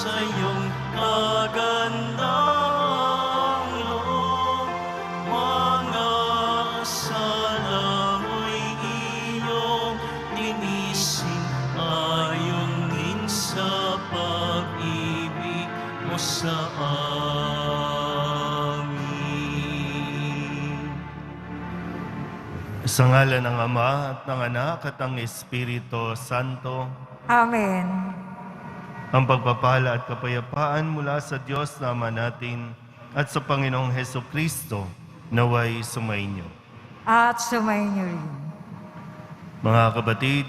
sa iyong kagandahang loob. Mga sala mo'y iyong tinisin, ayon din sa pag-ibig mo sa amin. Sa ngalan ng Ama at ng Anak at ng Espiritu Santo. Amen. Ang pagpapala at kapayapaan mula sa Diyos na Ama natin at sa Panginoong Hesukristo naway sumainyo. At sumainyo rin. Mga kapatid,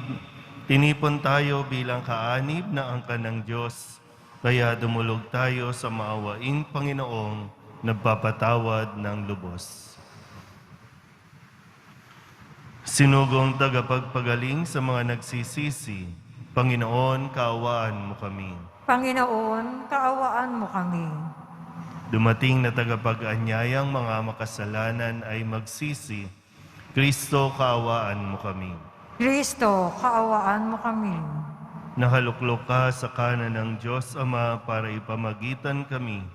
tinipon tayo bilang kaanib na angkan ng Diyos, kaya dumulog tayo sa maawaing Panginoong nagpapatawad ng lubos. Sinugong tagapagpagaling sa mga nagsisisi, Panginoon, kaawaan mo kami. Panginoon, kaawaan mo kami. Dumating na tagapag-anyayang mga makasalanan ay magsisi, Kristo, kaawaan mo kami. Kristo, kaawaan mo kami. Nakaluklok ka sa kanan ng Diyos Ama para ipamagitan kami.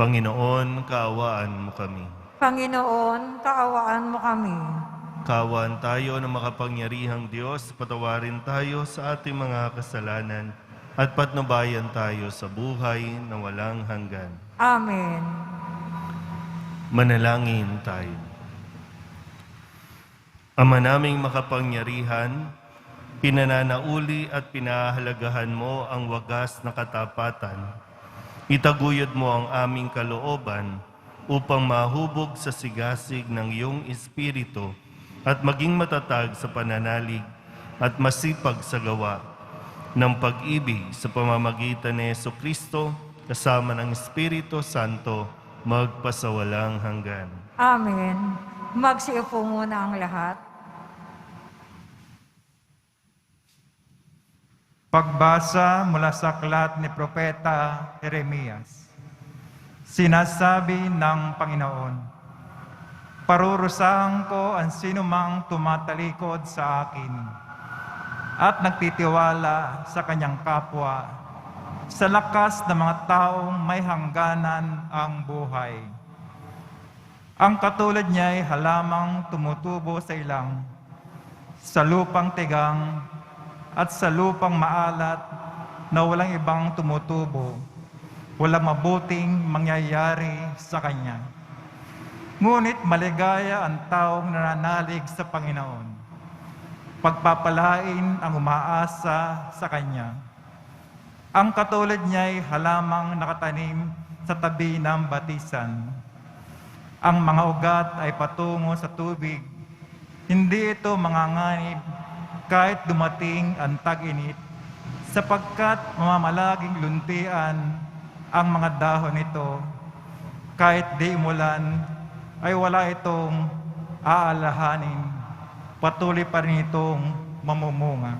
Panginoon, kaawaan mo kami. Panginoon, kaawaan mo kami. Kaawaan tayo ng makapangyarihang Diyos, patawarin tayo sa ating mga kasalanan at patnubayan tayo sa buhay na walang hanggan. Amen. Manalangin tayo. Ama naming makapangyarihan, pinananauli at pinahalagahan mo ang wagas na katapatan. Itaguyod mo ang aming kalooban upang mahubog sa sigasig ng iyong Espiritu at maging matatag sa pananalig at masipag sa gawa ng pag-ibig sa pamamagitan ni Jesucristo kasama ng Espiritu Santo magpasawalang hanggan. Amen. Magsiupo muna ang lahat. Pagbasa mula sa aklat ni Propeta Jeremias. Sinasabi ng Panginoon, parurusahan ko ang sinumang tumatalikod sa akin at nagtitiwala sa kanyang kapwa, sa lakas ng mga taong may hangganan ang buhay. Ang katulad niya ay halamang tumutubo sa ilang, sa lupang tigang at sa lupang maalat na walang ibang tumutubo, walang mabuting mangyayari sa kanya. Ngunit maligaya ang taong nananalig sa Panginoon. Pagpapalain ang umaasa sa Kanya. Ang katulad niya ay halamang nakatanim sa tabi ng batisan. Ang mga ugat ay patungo sa tubig. Hindi ito manganganib kahit dumating ang tag-init, sapagkat mamamalaging luntian ang mga dahon nito. Kahit di umulan, ay wala itong aalahanin, patuloy pa rin itong mamumunga.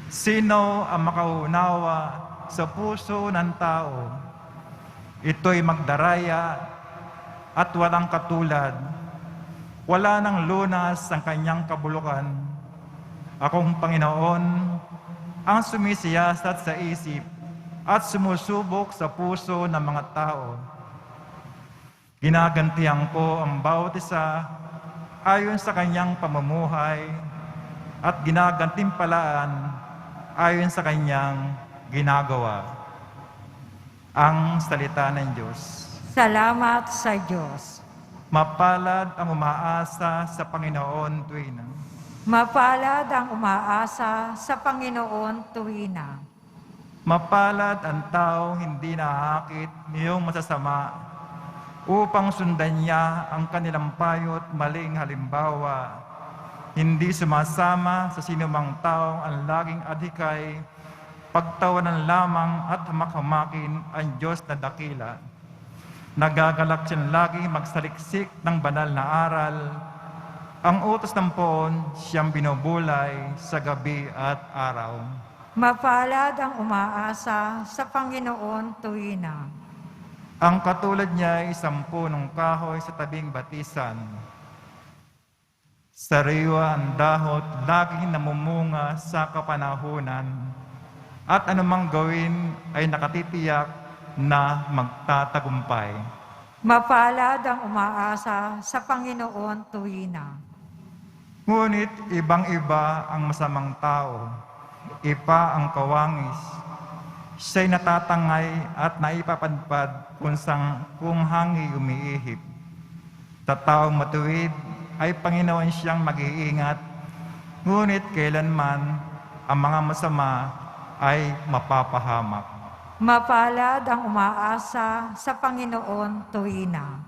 Sino ang makaunawa sa puso ng tao? Ito'y magdaraya at walang katulad. Wala nang lunas ang kanyang kabulukan. Akong Panginoon, ang sumisiyasat sa isip at sumusubok sa puso ng mga tao. Ginagantihan ko ang bawat isa ayon sa kanyang pamumuhay at ginagantimpalaan ayon sa kanyang ginagawa. Ang salita ng Diyos. Salamat sa Diyos. Mapalad ang umaasa sa Panginoon tuwina. Mapalad ang umaasa sa Panginoon tuwina. Mapalad ang taong hindi nahakit niyong masasama upang sundan niya ang kanilang payo't maling halimbawa. Hindi sumasama sa sinumang taong ang laging adhikay, pagtawanan lamang at hamak-hamakin ang Diyos na dakila. Nagagalak siyang lagi magsaliksik ng banal na aral. Ang utos ng poon siyang binubulay sa gabi at araw. Mapalad ang umaasa sa Panginoon tuwina. Ang katulad niya ay isang punong kahoy sa tabing batisan. Sariwa ang dahot, laging namumunga sa kapanahunan. at anumang gawin ay nakatitiyak na magtatagumpay. Mapalad ang umaasa sa Panginoon tuwina. Ngunit ibang-iba ang masamang tao, ipa ang kawangis. Siya'y natatangay at naipapadpad kung hangi umiihip. Sa taong matuwid ay Panginoon siyang mag-iingat, ngunit kailanman ang mga masama ay mapapahamak. Mapalad ang umaasa sa Panginoon tuwina.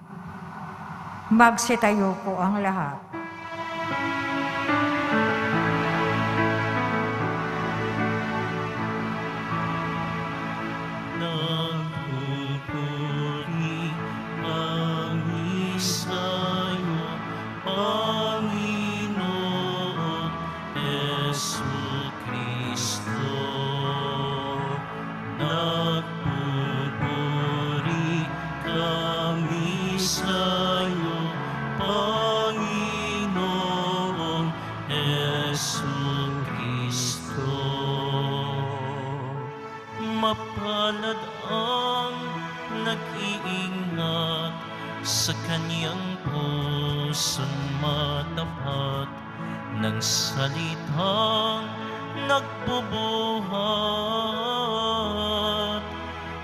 Magsitayo po ang lahat. Nagpupuri ang isayo, Panginoon Jesucristo. Nagpupuri kami sa'yo, Panginoon Jesucristo. Mapalad ang nag-iingat sa kanyang pusong matapat ng salitang nagbubuhat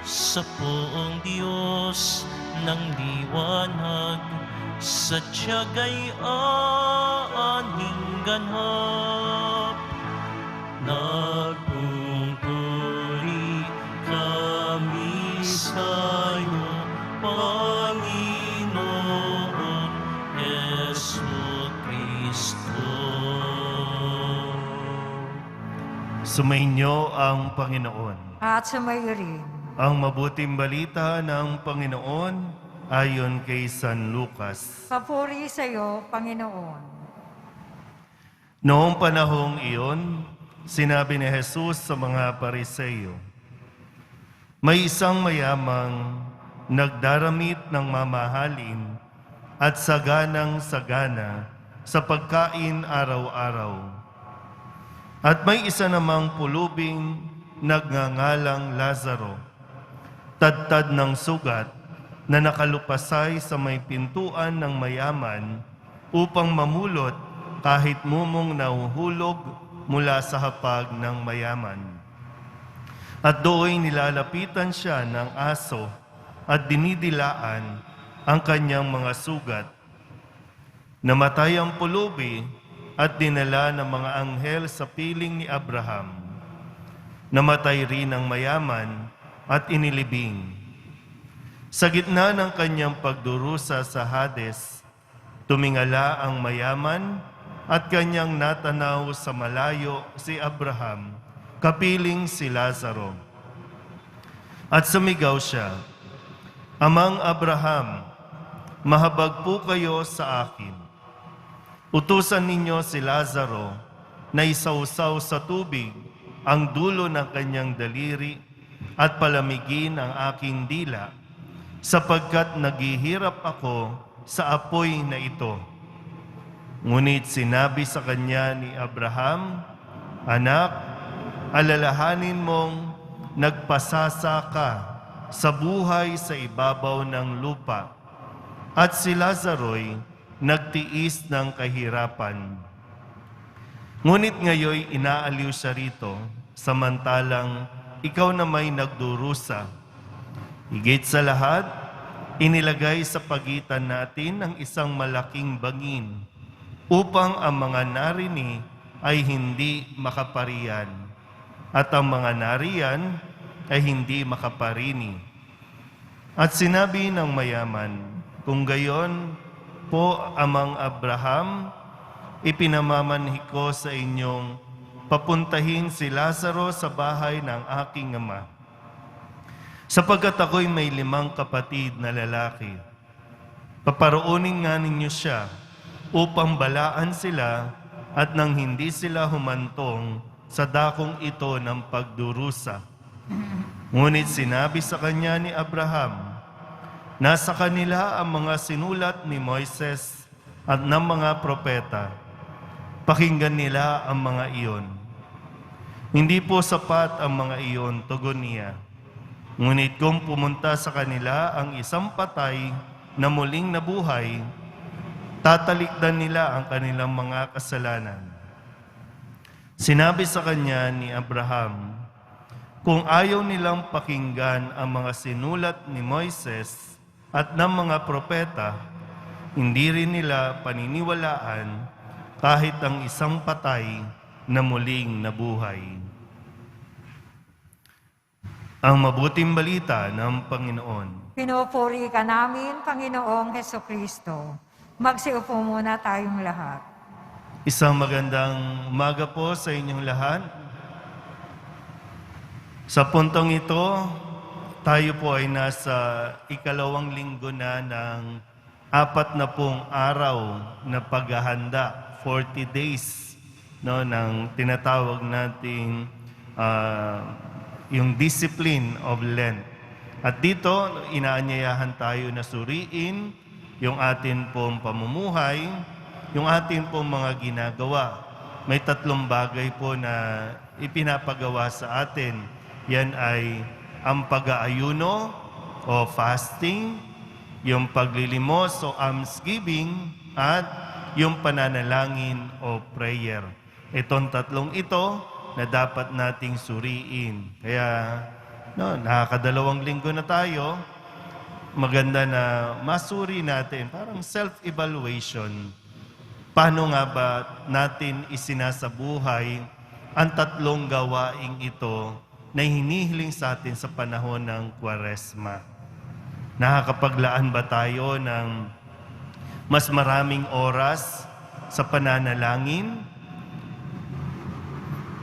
sa poong Diyos ng liwanag, sa tiyaga'y aaning ganap. Nagpupuri kami sa'yo, Panginoon Jesucristo. Sumainyo ang Panginoon. At sumayo rin. Ang mabuting balita ng Panginoon ayon kay San Lucas. Papuri sa iyo, Panginoon. Noong panahong iyon, sinabi ni Jesus sa mga Pariseo, "May isang mayamang nagdaramit ng mamahalin at saganang-sagana sa pagkain araw-araw. At may isa namang pulubing nagngangalang Lazaro, tadtad ng sugat na nakalupasay sa may pintuan ng mayaman upang mamulot kahit mumong nahuhulog mula sa hapag ng mayaman. At do'y nilalapitan siya ng aso at dinidilaan ang kanyang mga sugat. Namatay ang pulubi at dinala ng mga anghel sa piling ni Abraham. Namatay rin ang mayaman at inilibing. Sa gitna ng kanyang pagdurusa sa Hades, tumingala ang mayaman at kanyang natanaw sa malayo si Abraham, kapiling si Lazaro. At sumigaw siya, 'Amang Abraham, mahabag po kayo sa akin. Utusan ninyo si Lazaro na isawsaw sa tubig ang dulo ng kanyang daliri at palamigin ang aking dila, sapagkat naghihirap ako sa apoy na ito.' Ngunit sinabi sa kanya ni Abraham, 'Anak, alalahanin mong nagpasasa ka sa buhay sa ibabaw ng lupa, at si Lazaro'y nagtiis ng kahirapan. Ngunit ngayoy inaaliw siya rito, samantalang ikaw na may nagdurusa. Higit sa lahat, inilagay sa pagitan natin ang isang malaking bangin upang ang mga narini ay hindi makaparian at ang mga nariyan ay hindi makaparini.' At sinabi ng mayaman, 'Kung gayon po, Amang Abraham, ipinamamanhi ko sa inyong papuntahin si Lazaro sa bahay ng aking ama. Sapagkat ako'y may 5 kapatid na lalaki. Paparoonin nga ninyo siya upang balaan sila at nang hindi sila humantong sa dakong ito ng pagdurusa.' Ngunit sinabi sa kanya ni Abraham, 'Nasa kanila ang mga sinulat ni Moises at ng mga propeta. Pakinggan nila ang mga iyon.' Hindi po sapat ang mga iyon, tugon niya. Ngunit kung pumunta sa kanila ang isang patay na muling nabuhay, tatalikdan nila ang kanilang mga kasalanan. Sinabi sa kanya ni Abraham, kung ayaw nilang pakinggan ang mga sinulat ni Moises at ng mga propeta, hindi rin nila paniniwalaan kahit ang isang patay na muling nabuhay. Ang mabuting balita ng Panginoon. Pinupuri ka namin, Panginoong Hesukristo. Magsiupo muna tayong lahat. Isang magandang umaga po sa inyong lahat. Sa puntong ito, tayo po ay nasa ikalawang linggo na ng 40 araw na paghahanda, 40 days, no, ng tinatawag nating yung discipline of Lent. At dito, inaanyayahan tayo na suriin yung atin pong pamumuhay, yung atin pong mga ginagawa. May 3 bagay po na ipinapagawa sa atin. Yan ay ang pag-aayuno o fasting, yung paglilimos o almsgiving, at yung pananalangin o prayer. Itong 3 ito na dapat nating suriin. Kaya, nakakadalawang linggo na tayo, maganda na masuri natin, parang self-evaluation. Paano nga ba natin isinasabuhay ang 3 gawaing ito na hinihiling sa atin sa panahon ng Kwaresma? Nakakapaglaan ba tayo ng mas maraming oras sa pananalangin?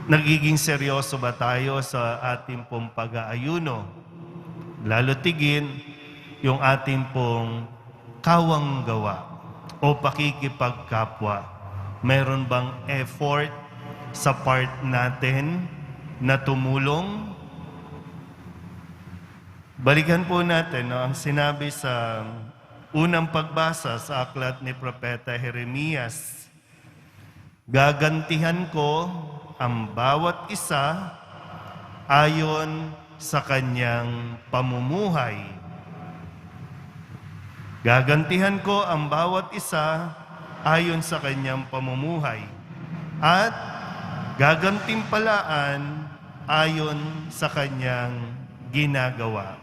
Nagiging seryoso ba tayo sa ating pong pag-aayuno? Lalo tigin yung ating pong kawang gawa o pakikipagkapwa. Meron bang effort sa part natin na tumulong? Balikan po natin ang sinabi sa unang pagbasa sa aklat ni Propeta Jeremias. Gagantihan ko ang bawat isa ayon sa kanyang pamumuhay. Gagantihan ko ang bawat isa ayon sa kanyang pamumuhay. At gagantimpalaan ayon sa kanyang ginagawa.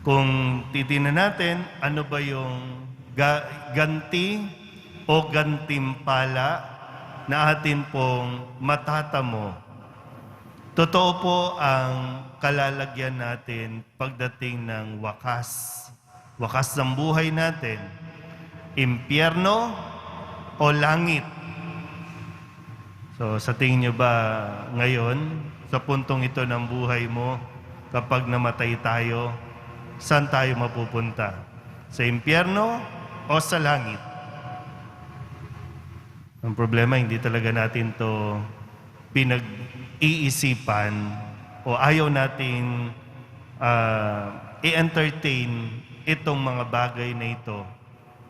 Kung titingnan natin, ano ba yung ganti o gantimpala na atin pong matatamo? Totoo po ang kalalagyan natin pagdating ng wakas. Wakas ng buhay natin. Impyerno o langit? So, sa tingin nyo ba ngayon, sa puntong ito ng buhay mo, kapag namatay tayo, saan tayo mapupunta? Sa impyerno o sa langit? Ang problema, hindi talaga natin to pinag-iisipan o ayaw natin i-entertain itong mga bagay na ito.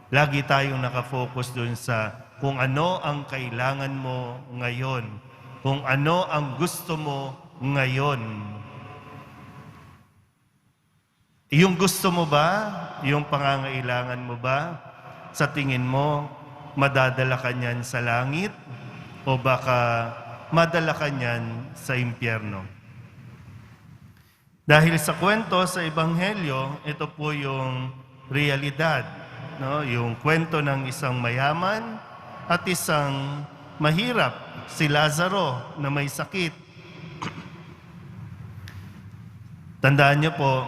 Lagi tayong nakafocus dun sa kung ano ang kailangan mo ngayon, kung ano ang gusto mo ngayon. Yung gusto mo ba, yung pangangailangan mo ba, sa tingin mo, madadala ka niyan sa langit o baka madala ka niyan sa impyerno? Dahil sa kwento sa Ebanghelyo, ito po yung realidad, no? Yung kwento ng isang mayaman at isang mahirap, si Lazaro na may sakit. Tandaan niyo po,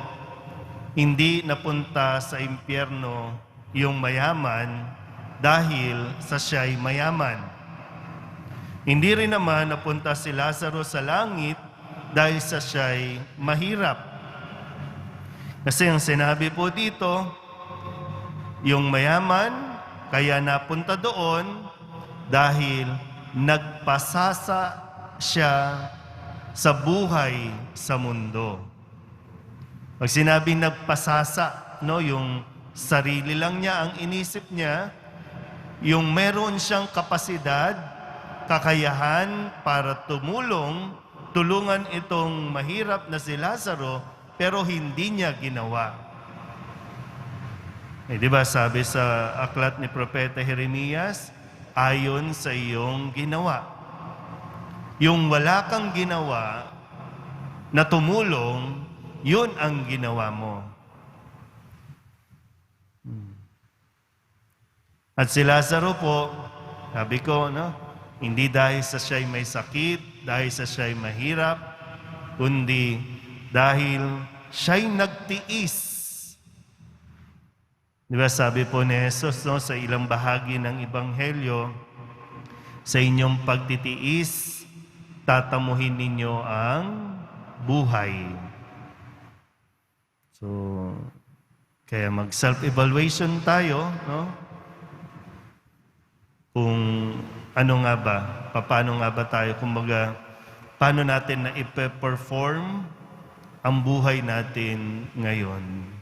hindi napunta sa impyerno yung mayaman dahil sa siya'y mayaman. Hindi rin naman napunta si Lazaro sa langit dahil sa siya'y mahirap. Kasi ang sinabi po dito, yung mayaman kaya napunta doon dahil nagpasasa siya sa buhay sa mundo. Pag sinabing nagpasasa, no, yung sarili lang niya ang inisip niya, yung meron siyang kapasidad kakayahan para tulungan itong mahirap na si Lazaro, pero hindi niya ginawa. Di ba sabi sa aklat ni Propeta Jeremias, ayon sa iyong ginawa. Yung wala kang ginawa na tumulong, yun ang ginawa mo. At si Lazaro po, sabi ko, hindi dahil sa siya'y may sakit, dahil sa siya'y mahirap, kundi dahil siya'y nagtiis. Di ba sabi po ni Jesus sa ilang bahagi ng Ebanghelyo, sa inyong pagtitiis, tatamuhin ninyo ang buhay. So, kaya mag-self-evaluation tayo, kung ano nga ba, paano nga ba tayo, kumbaga, paano natin na ipe-perform ang buhay natin ngayon.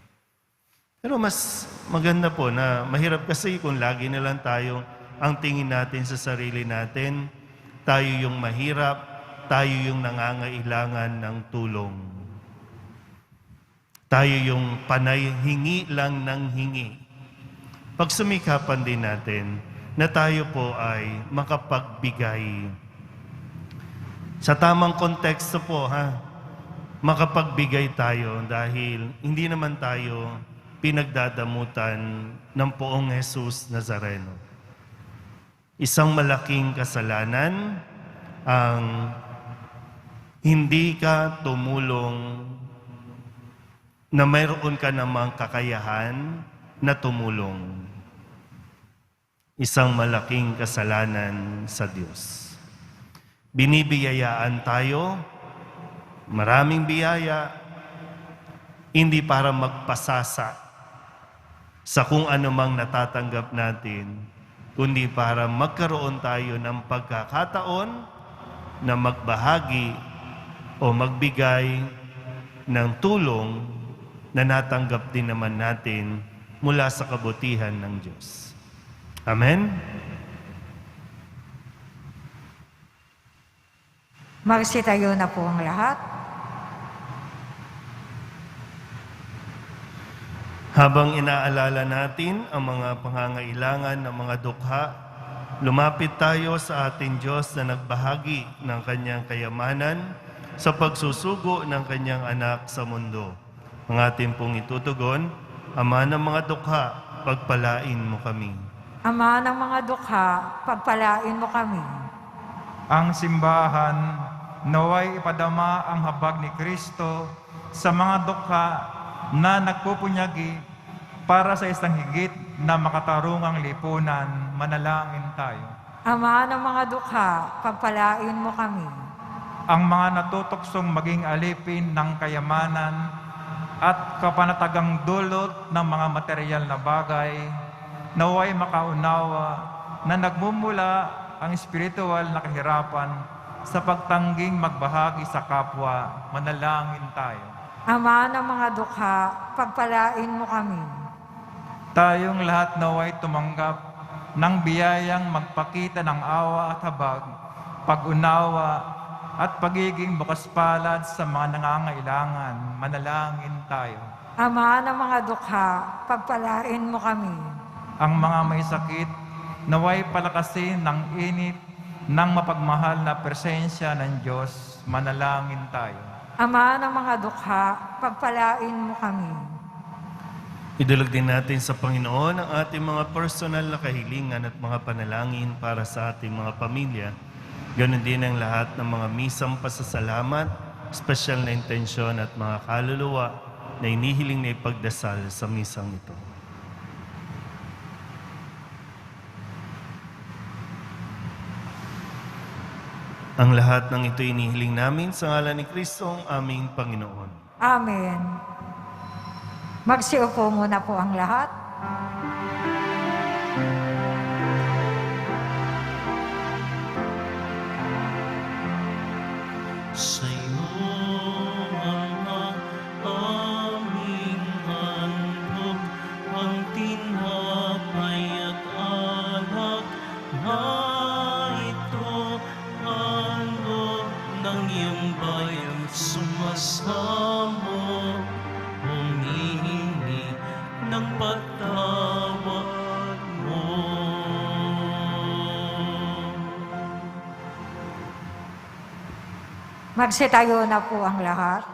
Pero mas maganda po na mahirap kasi kung lagi na lang tayo ang tingin natin sa sarili natin, tayo yung mahirap, tayo yung nangangailangan ng tulong. Tayo yung panay, hingi lang ng hingi. Pagsumikapan din natin na tayo po ay makapagbigay. Sa tamang konteksto po, makapagbigay tayo dahil hindi naman tayo pinagdadamutan ng poong Jesus Nazareno. Isang malaking kasalanan ang hindi ka tumulong na mayroon ka namang kakayahan na tumulong. Isang malaking kasalanan sa Diyos. Binibiyayaan tayo, maraming biyaya, hindi para magpasasa sa kung ano mang natatanggap natin, kundi para magkaroon tayo ng pagkakataon na magbahagi o magbigay ng tulong na natanggap din naman natin mula sa kabutihan ng Diyos. Amen? Magsitayo na po ang lahat. Habang inaalala natin ang mga pangangailangan ng mga dukha, lumapit tayo sa ating Diyos na nagbahagi ng kanyang kayamanan sa pagsusugo ng kanyang anak sa mundo. Ang ating pong itutugon, Ama ng mga dukha, pagpalain mo kami. Ama ng mga dukha, pagpalain mo kami. Ang simbahan, naway ipadama ang habag ni Kristo sa mga dukha na nagpupunyagi para sa isang higit na makatarungang lipunan. Manalangin tayo. Ama ng mga dukha, pagpalain mo kami. Ang mga natutuksong maging alipin ng kayamanan at kapanatagang dulot ng mga material na bagay, naway makaunawa na nagmumula ang espiritual na kahirapan sa pagtangging magbahagi sa kapwa. Manalangin tayo. Ama ng mga dukha, pagpalain mo kami. Tayong lahat naway tumanggap ng biyayang magpakita ng awa at habag, pag-unawa at pagiging bukas palad sa mga nangangailangan. Manalangin tayo. Ama ng mga dukha, pagpalain mo kami. Ang mga may sakit, naway palakasin ng init ng mapagmahal na presensya ng Diyos. Manalangin tayo. Ama ng mga dukha, pagpalain mo kami. Idulog din natin sa Panginoon ang ating mga personal na kahilingan at mga panalangin para sa ating mga pamilya. Ganon din ang lahat ng mga misang pasasalamat, special na intensyon at mga kaluluwa na inihiling na ipagdasal sa misang ito. Ang lahat ng ito inihiling namin sa ngalan ni Kristo ang aming Panginoon. Amen. Magsiupo muna po ang lahat. Sa iyo, Ama, aming handog, ang tinapay at alak na ito Magsitayo na po ang lahat.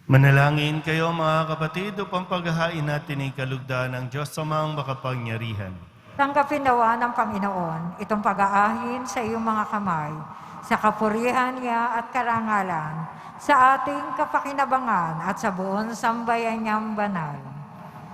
Manalangin kayo mga kapatid upang paghahain natin ay kalugdan ng Diyos Amang makapangyarihan. Tanggapin nawa ng Panginoon itong pag-aahin sa iyong mga kamay, sa kapurihan niya at karangalan, sa ating kapakinabangan at sa buong sambayan niyang banal.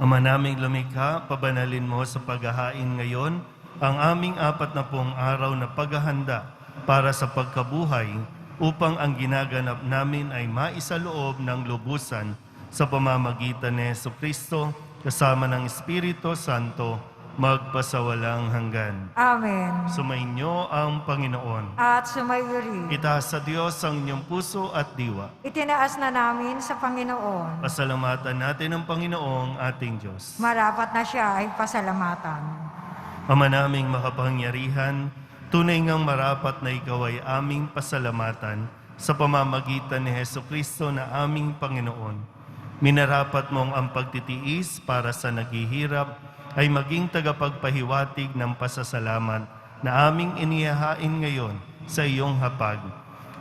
Ama naming lumikha, pabanalin mo sa paghahain ngayon ang aming 40 araw na paghahanda para sa pagkabuhay upang ang ginaganap namin ay maisaloob ng lubusan sa pamamagitan ni Jesucristo kasama ng Espiritu Santo magpasawalang hanggan. Amen. Sumainyo ang Panginoon. At sumayo rin. Itaas sa Diyos ang inyong puso at diwa. Itinaas na namin sa Panginoon. Pasalamatan natin ang Panginoong ating Diyos. Marapat na siya ay pasalamatan. Ama naming makapangyarihan, tunay ngang marapat na ikaw ay aming pasalamatan sa pamamagitan ni Jesucristo na aming Panginoon. Minarapat mong ang pagtitiis para sa naghihirap ay maging tagapagpahiwatig ng pasasalamat na aming inihahain ngayon sa iyong hapag.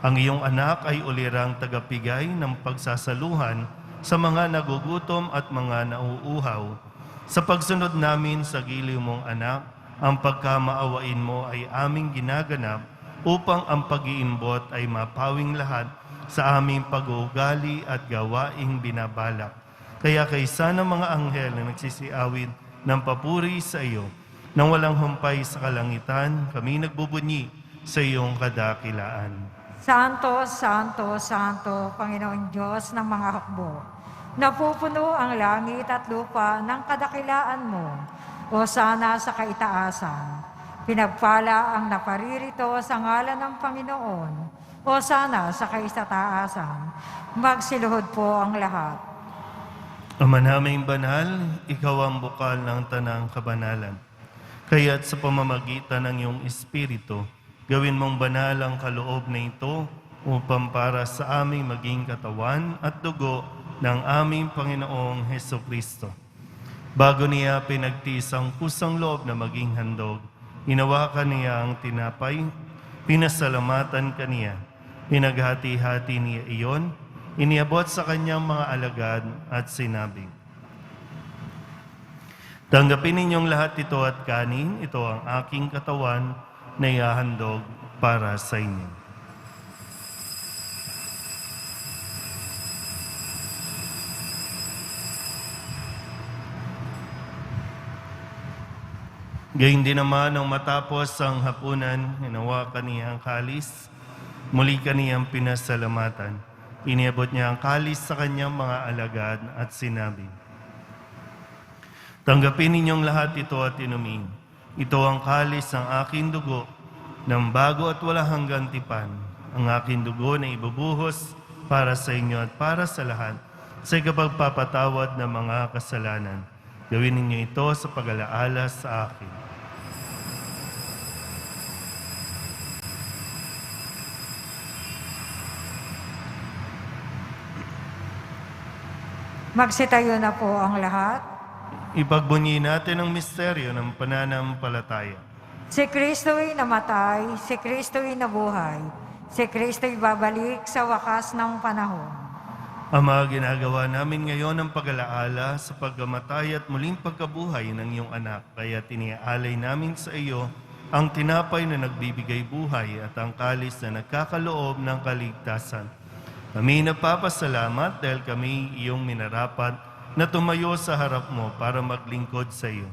Ang iyong anak ay ulirang tagapigay ng pagsasaluhan sa mga nagugutom at mga nauuhaw. Sa pagsunod namin sa giliw mong anak, ang pagkamaawain mo ay aming ginaganap upang ang pag-iimbot ay mapawing lahat sa aming pag-uugali at gawaing binabalak. Kaya kaysa ng mga anghel na nagsisiawit ng papuri sa iyo, nang walang humpay sa kalangitan, kami nagbubunyi sa iyong kadakilaan. Santo, Santo, Santo, Panginoon Diyos ng mga hukbo. Napupuno ang langit at lupa ng kadakilaan mo, o sana sa kaitaasan. Pinagpala ang naparirito sa ngalan ng Panginoon, o sana sa kaisataasan. Magsiluhod po ang lahat. Ama naming banal, ikaw ang bukal ng tanang kabanalan. Kaya't sa pamamagitan ng iyong Espiritu, gawin mong banal ang kaloob na ito upang para sa aming maging katawan at dugo ng aming Panginoong Hesukristo. Bago niya pinagtiis ang kusang loob na maging handog, inawakan niya ang tinapay, pinasalamatan kaniya, pinaghati-hati niya iyon, iniabot sa kanyang mga alagad at sinabi, "Tanggapin ninyong lahat ito at kanin, ito ang aking katawan na ihahandog para sa inyo." Gayun din naman nang matapos ang hapunan, hinawakan niya ang kalis, muli kaniyang pinasalamatan. Iniabot niya ang kalis sa kanyang mga alagad at sinabi, "Tanggapin ninyong lahat ito at inumin. Ito ang kalis ng aking dugo, ng bago at wala hanggang tipan. Ang aking dugo na ibubuhos para sa inyo at para sa lahat, sa ikapagpapatawad ng mga kasalanan. Gawin ninyo ito sa pag-alaala sa akin." Magsitayo na po ang lahat. Ipagbunyi natin ang misteryo ng pananampalataya. Si Kristo'y namatay, si Kristo'y nabuhay, si Kristo'y babalik sa wakas ng panahon. Ama, ginagawa namin ngayon ang pag-alaala sa pagkamatay at muling pagkabuhay ng iyong anak. Kaya tiniaalay namin sa iyo ang tinapay na nagbibigay buhay at ang kalis na nagkakaloob ng kaligtasan. Kami nagpapasalamat dahil kami iyong minarapat na tumayo sa harap mo para maglingkod sa iyo.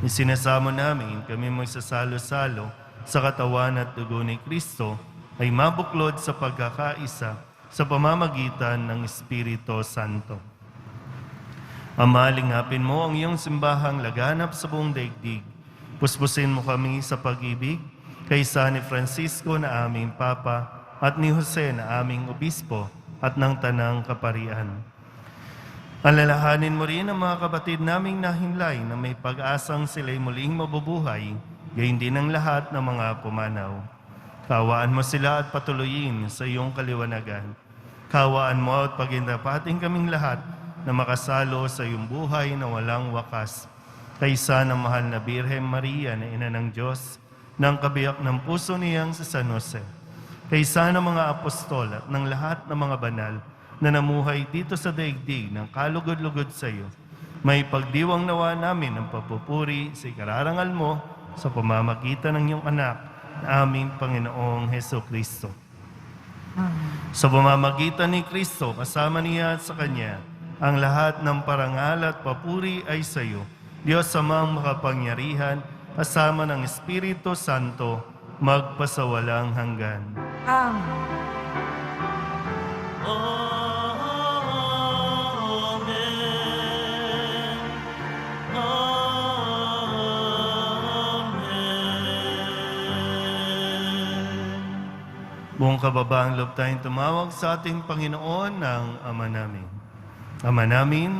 Isinasamo namin kami magsasalo-salo sa katawan at dugo ni Kristo ay mabuklod sa pagkakaisa sa pamamagitan ng Espiritu Santo. Ama, lingapin mo ang iyong simbahang laganap sa buong daigdig. Puspusin mo kami sa pag-ibig kaysa ni Francisco na aming Papa at ni Jose na aming obispo at ng tanang kaparian. Alalahanin mo rin ang mga kapatid naming nahinlay na may pag-asang sila'y muling mabubuhay, gayon din ang lahat ng mga pumanaw. Kawaan mo sila at patuloyin sa iyong kaliwanagan. Kawaan mo at pagindapating kaming lahat na makasalo sa iyong buhay na walang wakas. Kaysa ng mahal na Birhen Maria na Ina ng Diyos, ng kabiyak ng puso niyang si San Jose. Kaysa ng mga apostol at ng lahat ng mga banal na namuhay dito sa daigdig ng kalugod-lugod sa iyo, may pagdiwang nawa namin ang papupuri sa ikararangal mo sa pamamagitan ng iyong anak na aming Panginoong Heso Kristo. Sa pamamagitan ni Kristo, kasama niya at sa Kanya, ang lahat ng parangal at papuri ay sa iyo, Diyos amang makapangyarihan, kasama ng Espiritu Santo, magpasawalang hanggan. Amen. Buong kababaang loob tayong tumawag sa ating Panginoon ng Ama namin. Ama namin,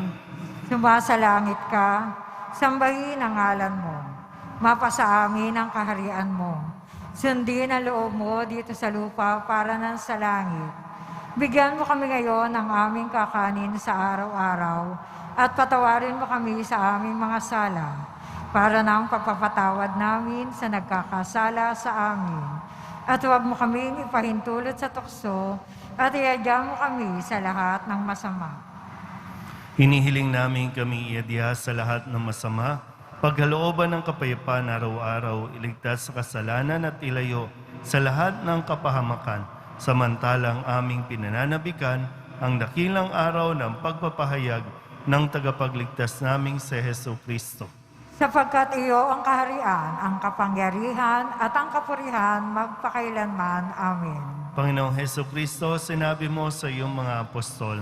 Sumasalangit ka, sambahin ang ngalan mo. Mapasa amin ang kaharian mo. Sundin ang loob mo dito sa lupa para nan sa langit. Bigyan mo kami ngayon ng aming kakanin sa araw-araw at patawarin mo kami sa aming mga sala para ng pagpapatawad namin sa nagkakasala sa amin. At huwag mo kaming ipahintulot sa tukso at iadya mo kami sa lahat ng masama. hinihiling namin kami iadya sa lahat ng masama, pagkalooban ng kapayapaan araw-araw, iligtas sa kasalanan at ilayo sa lahat ng kapahamakan, samantalang aming pinananabikan ang dakilang araw ng pagpapahayag ng tagapagligtas naming si Heso Kristo. Sapagkat iyo ang kaharian, ang kapangyarihan at ang kapurihan magpakailanman. Amen. Panginoong Heso Kristo, sinabi mo sa iyong mga apostol,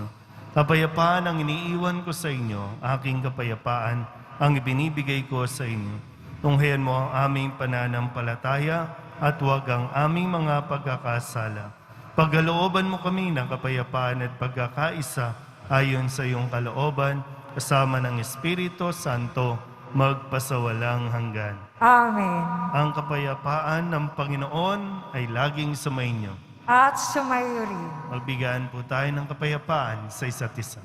kapayapaan ang iniiwan ko sa inyo, aking kapayapaan ang ibinibigay ko sa inyo. Tunghayan mo ang aming pananampalataya at huwag ang aming mga pagkakasala. Pagkalooban mo kami ng kapayapaan at pagkakaisa ayon sa iyong kalooban, kasama ng Espiritu Santo, magpasawalang hanggan. Amen. Ang kapayapaan ng Panginoon ay laging sumainyo. At sumayo rin. Magbigaan po tayo ng kapayapaan sa isa't isa.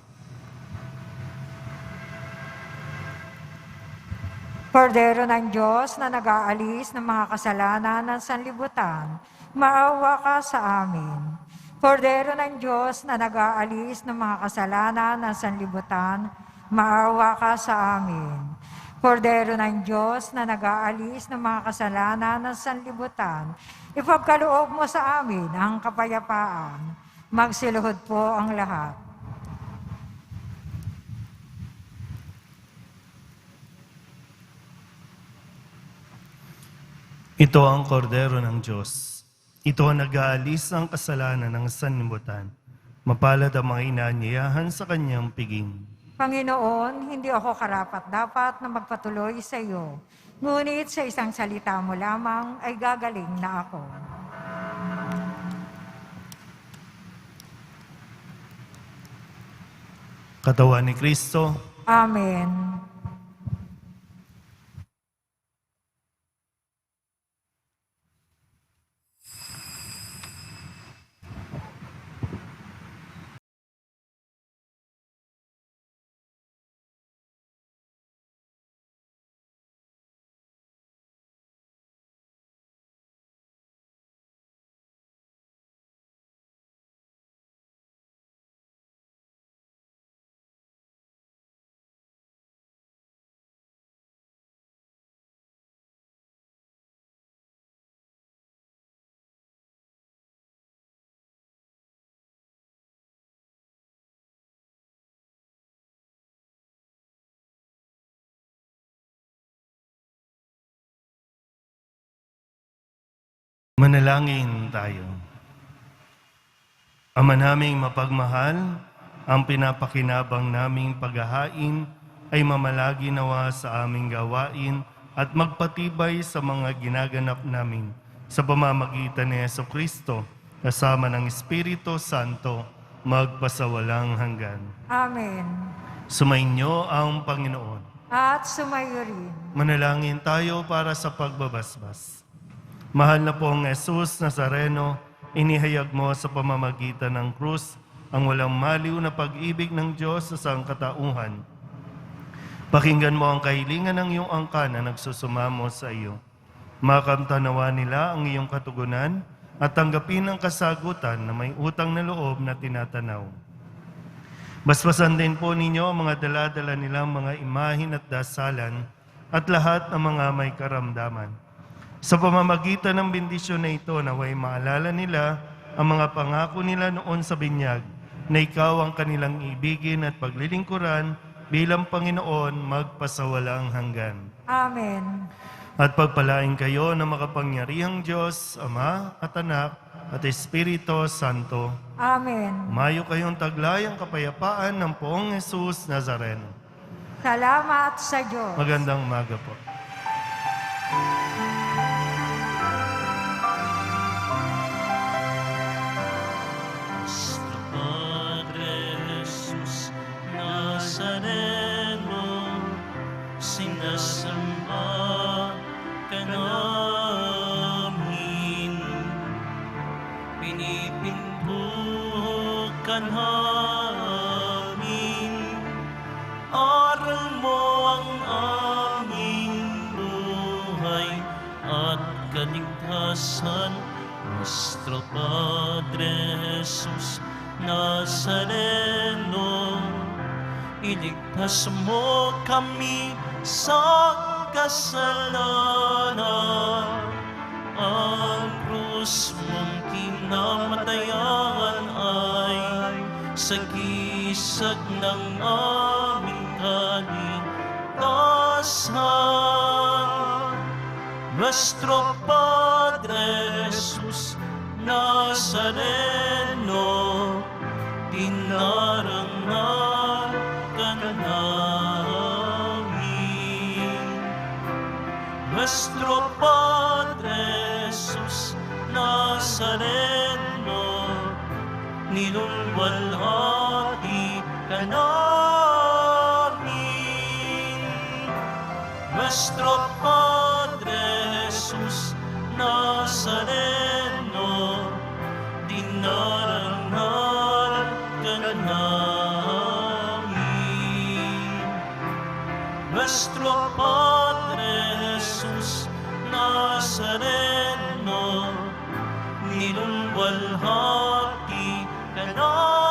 Kordero ng Diyos na nag-aalis ng mga kasalanan ng sanlibutan, maawa ka sa amin. Kordero ng Diyos na nag-aalis ng mga kasalanan ng sanlibutan, maawa ka sa amin. Kordero ng Diyos na nag-aalis ng mga kasalanan ng sanlibutan, ipagkaloob mo sa amin ang kapayapaan. Magsiluhod po ang lahat. Ito ang kordero ng Diyos. Ito ang nag-aalis ng kasalanan ng sanlibutan. Mapalad ang mga inaanyayahan sa kanyang piging. Panginoon, hindi ako karapat-dapat na magpatuloy sa iyo. Ngunit sa isang salita mo lamang ay gagaling na ako. Katawan ni Kristo, Amen. manalangin tayo. Ama naming mapagmahal, ang pinapakinabang naming paghahain ay mamalagi nawa sa aming gawain at magpatibay sa mga ginaganap namin sa pamamagitan ni Heso Kristo, kasama ng Espiritu Santo, magpasawalang hanggan. Amen. Sumainyo ang Panginoon. At sumayo rin. Manalangin tayo para sa pagbabasbas. Mahal na pong Jesus Nazareno, inihayag mo sa pamamagitan ng krus ang walang maliw na pag-ibig ng Diyos sa sangkatauhan. Pakinggan mo ang kahilingan ng iyong angkan na nagsusumamo sa iyo. Makamtanawa nila ang iyong katugunan at tanggapin ang kasagutan na may utang na loob na tinatanaw. Basbasan din po ninyo ang mga dala-dala nilang mga imahin at dasalan at lahat ng mga may karamdaman. Sa pamamagitan ng bendisyon na ito, naway maalala nila ang mga pangako nila noon sa binyag, na ikaw ang kanilang ibigin at paglilingkuran bilang Panginoon magpasawalang hanggan. Amen. At pagpalain kayo ng makapangyarihang Diyos, Ama at Anak at Espiritu Santo. Amen. Mayo kayong taglayang kapayapaan ng Poong Jesus Nazareno. Salamat sa Diyos. Magandang umaga po. Padre Jesus Nazareno, sinasamba ka namin, pinipinto ka namin, aral mo ang aming buhay at kaligtasan. Nuestro Padre Jesus Nazareno, iligtas mo kami sa kasalanan. Ang krus mong kinamatayan ay sagisag ng aming kaligtasan. Nuestro Padre Jesus Nazareno, dinarangal ka namin. Nuestro Padre Jesus Nazareno, nilulwalhati ka namin. Nuestro Padre Jesus Nazareno, dinarangal ka namin. Nuestro Padre Jesus Nazareno, nilulwalhati ka namin.